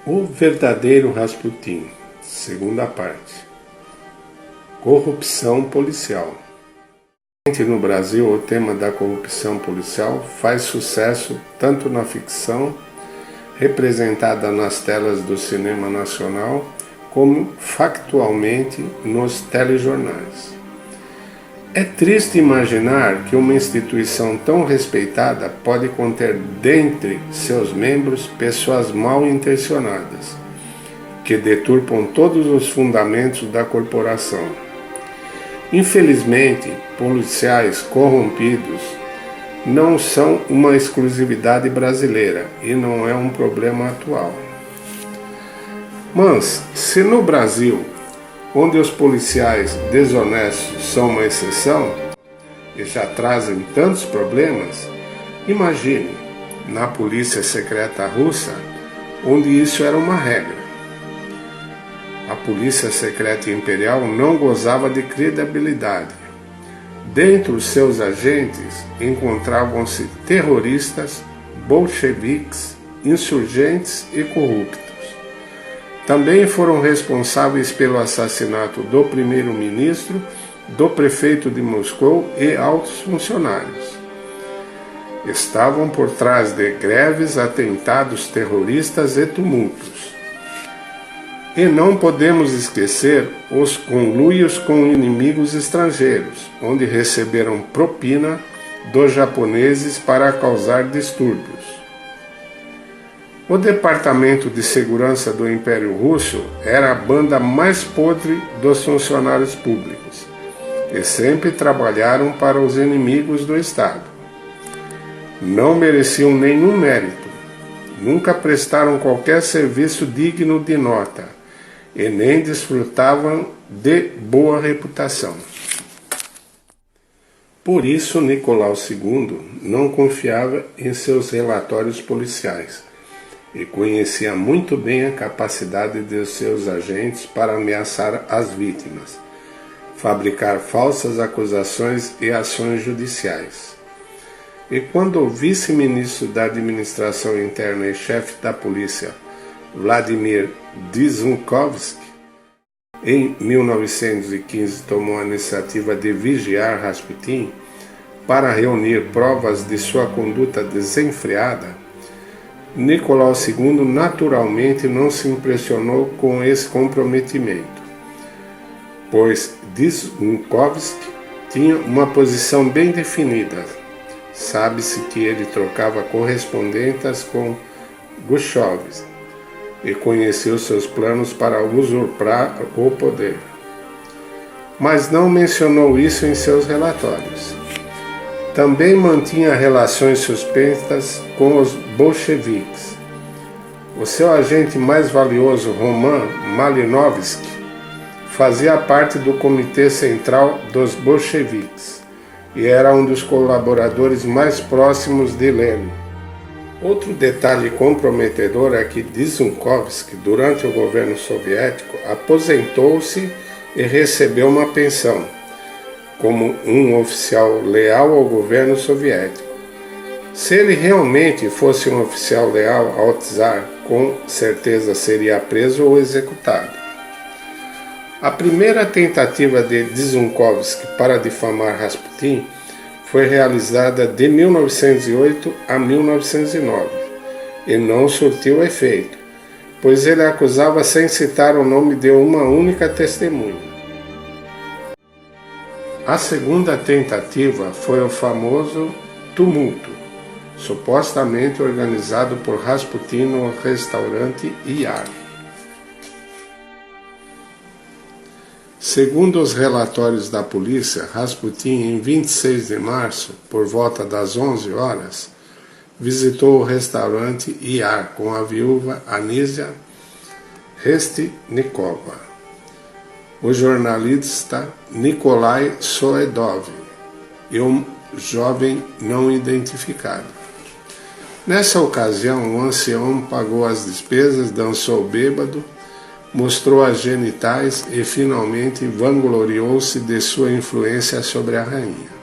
O verdadeiro Rasputin, segunda parte. Corrupção policial. No Brasil, o tema da corrupção policial faz sucesso tanto na ficção, representada nas telas do cinema nacional, como factualmente nos telejornais. É triste imaginar que uma instituição tão respeitada pode conter dentre seus membros pessoas mal intencionadas, que deturpam todos os fundamentos da corporação. Infelizmente, policiais corrompidos não são uma exclusividade brasileira e não é um problema atual. Mas, se no Brasil, onde os policiais desonestos são uma exceção e já trazem tantos problemas, imagine na polícia secreta russa, onde isso era uma regra. A polícia secreta imperial não gozava de credibilidade. Dentre os seus agentes encontravam-se terroristas, bolcheviques, insurgentes e corruptos. Também foram responsáveis pelo assassinato do primeiro-ministro, do prefeito de Moscou e altos funcionários. Estavam por trás de greves, atentados terroristas e tumultos. E não podemos esquecer os conluios com inimigos estrangeiros, onde receberam propina dos japoneses para causar distúrbios. O Departamento de Segurança do Império Russo era a banda mais podre dos funcionários públicos e sempre trabalharam para os inimigos do Estado. Não mereciam nenhum mérito, nunca prestaram qualquer serviço digno de nota e nem desfrutavam de boa reputação. Por isso, Nicolau II não confiava em seus relatórios policiais e conhecia muito bem a capacidade de seus agentes para ameaçar as vítimas, fabricar falsas acusações e ações judiciais. E quando o vice-ministro da Administração Interna e chefe da polícia, Vladimir Dzhonkovsky, em 1915 tomou a iniciativa de vigiar Rasputin para reunir provas de sua conduta desenfreada, Nicolau II naturalmente não se impressionou com esse comprometimento, pois Dzhonkovsky tinha uma posição bem definida. Sabe-se que ele trocava correspondências com Gushov e conheceu seus planos para usurpar o poder. Mas não mencionou isso em seus relatórios. Também mantinha relações suspeitas com os bolcheviques. O seu agente mais valioso, Roman Malinovsky, fazia parte do Comitê Central dos Bolcheviques e era um dos colaboradores mais próximos de Lenin. Outro detalhe comprometedor é que Dzhonkovsky, durante o governo soviético, aposentou-se e recebeu uma pensão, como um oficial leal ao governo soviético. Se ele realmente fosse um oficial leal ao czar, com certeza seria preso ou executado. A primeira tentativa de Dzhonkovsky para difamar Rasputin foi realizada de 1908 a 1909 e não surtiu efeito, pois ele acusava sem citar o nome de uma única testemunha. A segunda tentativa foi o famoso tumulto, supostamente organizado por Rasputin no restaurante Yar. Segundo os relatórios da polícia, Rasputin, em 26 de março, por volta das 11 horas, visitou o restaurante Yar com a viúva Anisia Restnikova, o jornalista Nikolai Soedov e um jovem não identificado. Nessa ocasião, o ancião pagou as despesas, dançou bêbado, mostrou as genitais e finalmente vangloriou-se de sua influência sobre a rainha.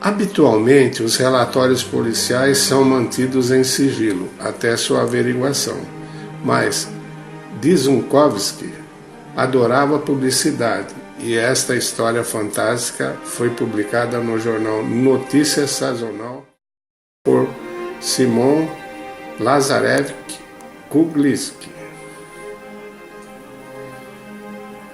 Habitualmente, os relatórios policiais são mantidos em sigilo até sua averiguação, mas Dzunkovski adorava publicidade e esta história fantástica foi publicada no jornal Notícia Sazonal por Simon Lazarevich Kugliski.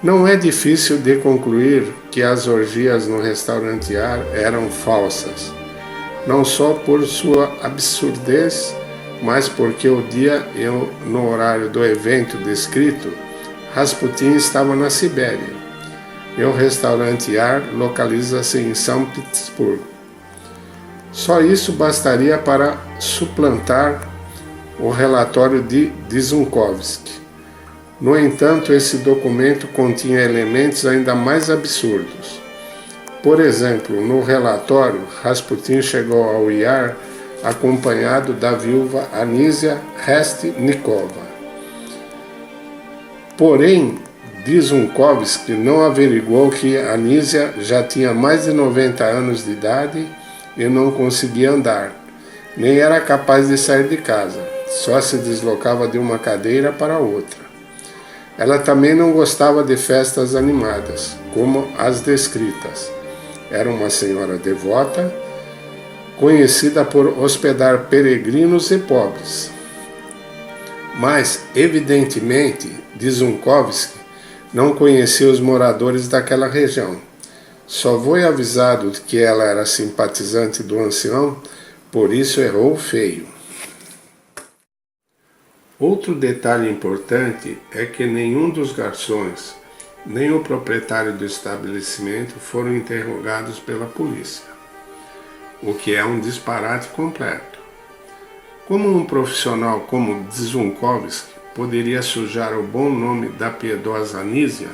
Não é difícil de concluir que as orgias no restaurante Yar eram falsas, não só por sua absurdez, mas porque o dia e no horário do evento descrito, Rasputin estava na Sibéria e o restaurante Yar localiza-se em São Petersburgo. Só isso bastaria para suplantar o relatório de Dzunkovski. No entanto, esse documento continha elementos ainda mais absurdos. Por exemplo, no relatório, Rasputin chegou ao Yar acompanhado da viúva Anisia Restnikova. Porém, Dzunkovski não averiguou que Anisia já tinha mais de 90 anos de idade e não conseguia andar, nem era capaz de sair de casa, só se deslocava de uma cadeira para outra. Ela também não gostava de festas animadas, como as descritas. Era uma senhora devota, conhecida por hospedar peregrinos e pobres. Mas, evidentemente, Dzunkovski não conhecia os moradores daquela região. Só foi avisado de que ela era simpatizante do ancião, por isso errou feio. Outro detalhe importante é que nenhum dos garçons, nem o proprietário do estabelecimento foram interrogados pela polícia, o que é um disparate completo. Como um profissional como Dzunkovski poderia sujar o bom nome da piedosa Anisia,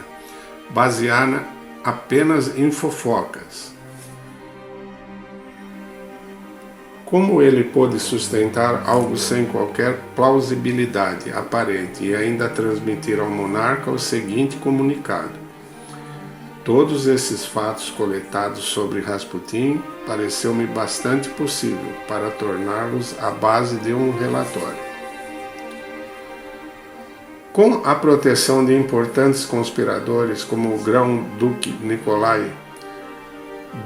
baseada apenas em fofocas? Como ele pôde sustentar algo sem qualquer plausibilidade aparente e ainda transmitir ao monarca o seguinte comunicado? Todos esses fatos coletados sobre Rasputin pareceu-me bastante possível para torná-los a base de um relatório. Com a proteção de importantes conspiradores como o grão-duque Nikolai,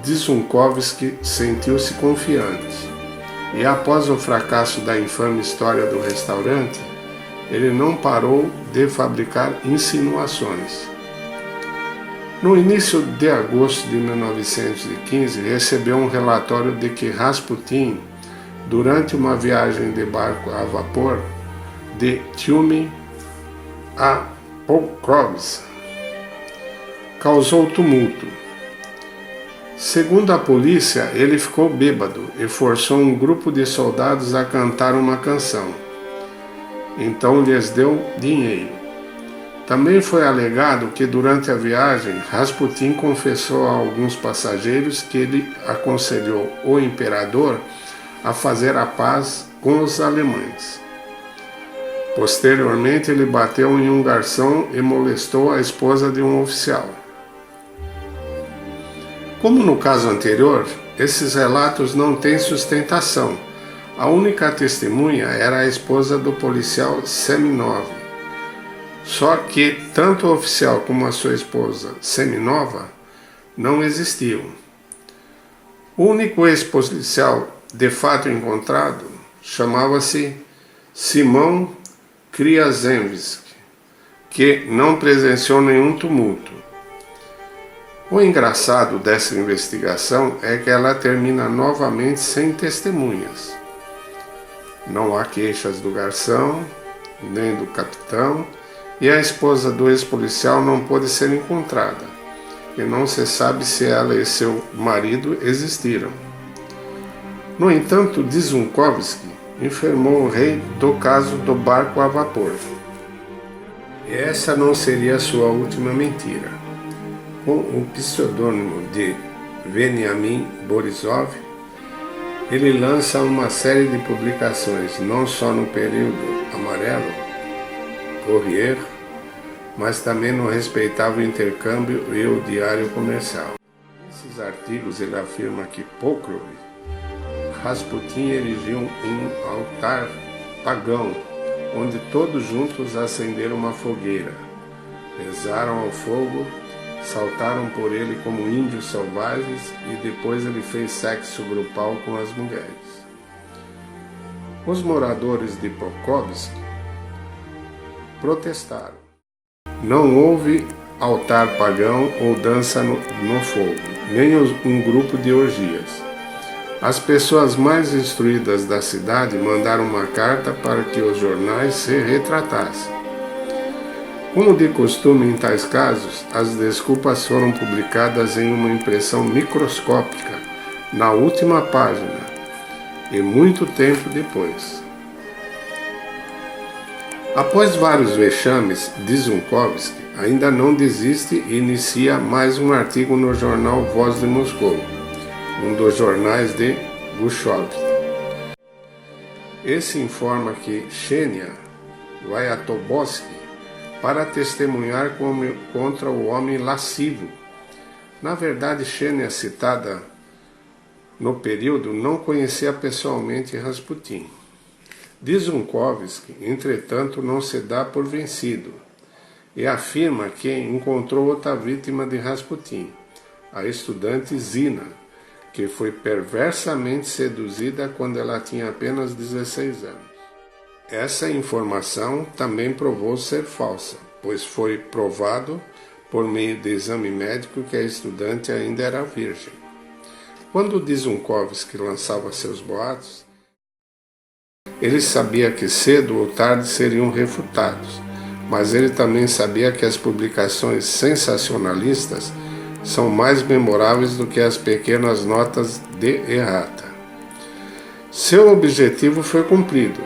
Dzunkovski sentiu-se confiante. E após o fracasso da infame história do restaurante, ele não parou de fabricar insinuações. No início de agosto de 1915, recebeu um relatório de que Rasputin, durante uma viagem de barco a vapor de Tyumen a Pokrovsk, causou tumulto. Segundo a polícia, ele ficou bêbado e forçou um grupo de soldados a cantar uma canção. Então lhes deu dinheiro. Também foi alegado que durante a viagem, Rasputin confessou a alguns passageiros que ele aconselhou o imperador a fazer a paz com os alemães. Posteriormente, ele bateu em um garçom e molestou a esposa de um oficial. Como no caso anterior, esses relatos não têm sustentação. A única testemunha era a esposa do policial Seminov. Só que tanto o oficial como a sua esposa, Seminova, não existiam. O único ex-policial de fato encontrado chamava-se Simon Kryazewski, que não presenciou nenhum tumulto. O engraçado dessa investigação é que ela termina novamente sem testemunhas. Não há queixas do garçom, nem do capitão, e a esposa do ex-policial não pôde ser encontrada, e não se sabe se ela e seu marido existiram. No entanto, Dzunkovski informou o rei do caso do barco a vapor. E essa não seria sua última mentira. Com o pseudônimo de Veniamin Borisov, ele lança uma série de publicações, não só no período amarelo, Courrier, mas também no respeitável Intercâmbio e o Diário Comercial. Nesses artigos ele afirma que Pokrov, Rasputin erigiu um altar pagão, onde todos juntos acenderam uma fogueira, rezaram ao fogo, saltaram por ele como índios selvagens e depois ele fez sexo grupal com as mulheres. Os moradores de Pokrovsk protestaram. Não houve altar pagão ou dança no fogo, nem um grupo de orgias. As pessoas mais instruídas da cidade mandaram uma carta para que os jornais se retratassem. Como de costume em tais casos, as desculpas foram publicadas em uma impressão microscópica, na última página, e muito tempo depois. Após vários vexames, Dzunkovski ainda não desiste e inicia mais um artigo no jornal Voz de Moscou, um dos jornais de Gushov. Esse informa que Xenia vai a Tobolsk para testemunhar contra o homem lascivo. Na verdade, Xenia, citada no período, não conhecia pessoalmente Rasputin. Dzunkovski, entretanto, não se dá por vencido e afirma que encontrou outra vítima de Rasputin, a estudante Zina, que foi perversamente seduzida quando ela tinha apenas 16 anos. Essa informação também provou ser falsa, pois foi provado por meio de exame médico que a estudante ainda era virgem. Quando Dzunkovski lançava seus boatos, ele sabia que cedo ou tarde seriam refutados, mas ele também sabia que as publicações sensacionalistas são mais memoráveis do que as pequenas notas de errata. Seu objetivo foi cumprido.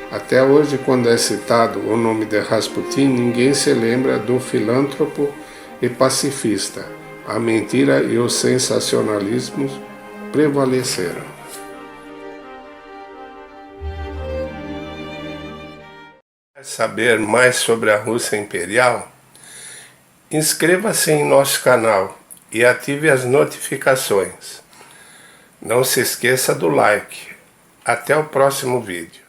Até hoje, quando é citado o nome de Rasputin, ninguém se lembra do filântropo e pacifista. A mentira e o sensacionalismo prevaleceram. Quer saber mais sobre a Rússia Imperial? Inscreva-se em nosso canal e ative as notificações. Não se esqueça do like. Até o próximo vídeo.